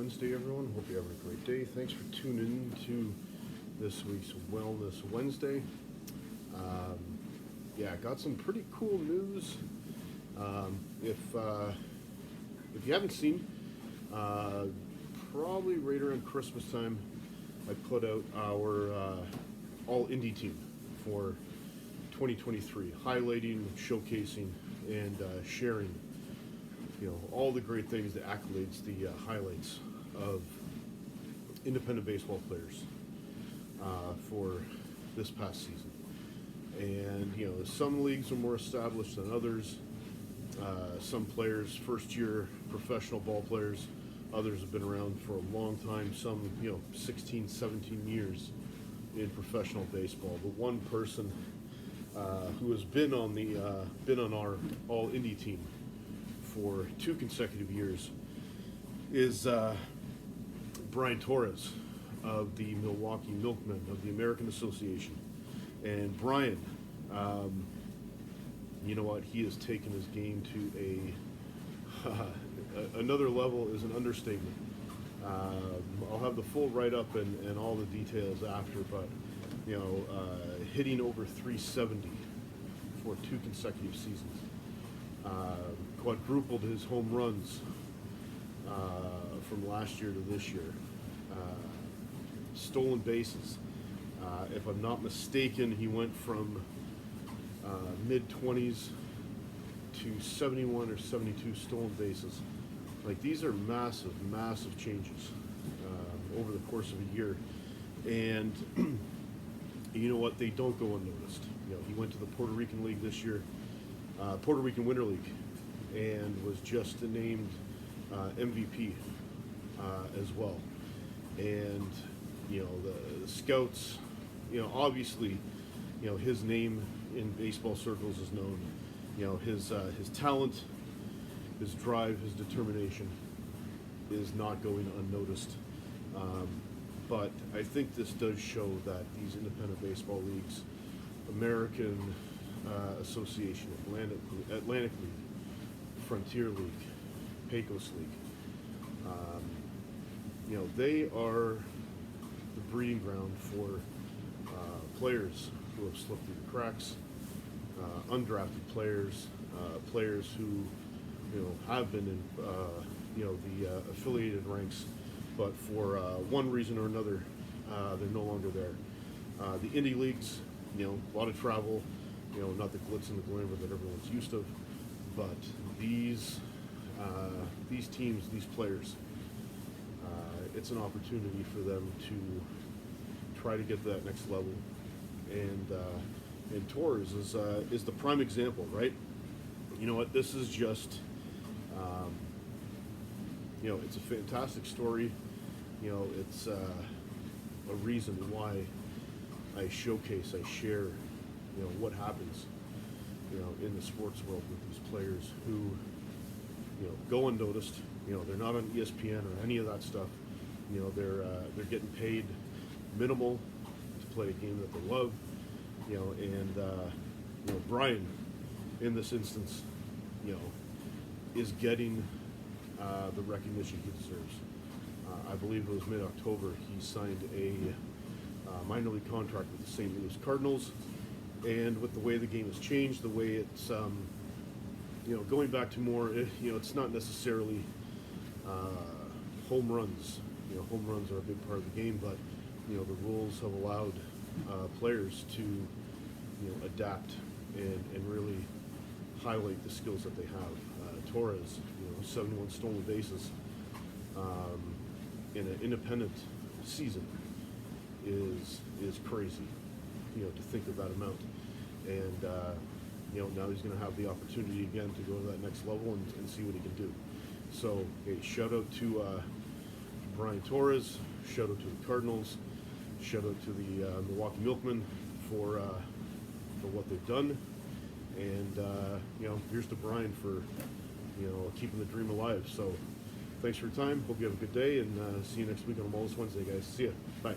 Wednesday, everyone. Hope you're having a great day. Thanks for tuning in to this week's Wellness Wednesday. Got some pretty cool news. If you haven't seen, probably right around Christmas time, I put out our All-Indy Team for 2023, highlighting, showcasing, and sharing, all the great things, the accolades, the highlights of independent baseball players for this past season. And some leagues are more established than others. Some players, first-year professional ball players, others have been around for a long time. Some 16, 17 years in professional baseball. But one person who has been on our All-Indy Team for 2 consecutive years is Bryan Torres of the Milwaukee Milkmen of the American Association. And Bryan, he has taken his game to another level is an understatement. I'll have the full write-up and all the details after, but hitting over 370 for 2 consecutive seasons. Quadrupled his home runs from last year to this year. Stolen bases. If I'm not mistaken, he went from mid-20s to 71 or 72 stolen bases. Like, these are massive, massive changes over the course of a year. And you know what? They don't go unnoticed. He went to the Puerto Rican League this year, Puerto Rican Winter League, and was just named MVP as well. And the scouts, obviously, his name in baseball circles is known. His talent, his drive, his determination is not going unnoticed. But I think this does show that these independent baseball leagues, American Association, Atlantic League, Frontier League, Pecos League, they are the breeding ground for players who have slipped through the cracks, undrafted players, players who have been in the affiliated ranks, but for one reason or another, they're no longer there. The indie leagues, a lot of travel, not the glitz and the glamour that everyone's used to, but these teams, these players, it's an opportunity for them to try to get to that next level. And Torres is the prime example, right? You know what? This is just, it's a fantastic story. It's a reason why I showcase, I share, what happens, in the sports world with these players who, go unnoticed. They're not on ESPN or any of that stuff. They're getting paid minimal to play a game that they love. Bryan, in this instance, is getting the recognition he deserves. I believe it was mid-October he signed a minor league contract with the St. Louis Cardinals, and with the way the game has changed, the way it's going back to more, it's not necessarily home runs. Home runs are a big part of the game, but the rules have allowed players to adapt and really highlight the skills that they have. Torres, 71 stolen bases in an independent season is crazy, to think of that amount. And now he's going to have the opportunity again to go to that next level and see what he can do. So, hey, shout out to Bryan Torres, shout out to the Cardinals, shout out to the Milwaukee Milkmen for what they've done. And here's to Bryan for keeping the dream alive. So thanks for your time. Hope you have a good day, and see you next week on Wellness Wednesday, guys. See ya. Bye.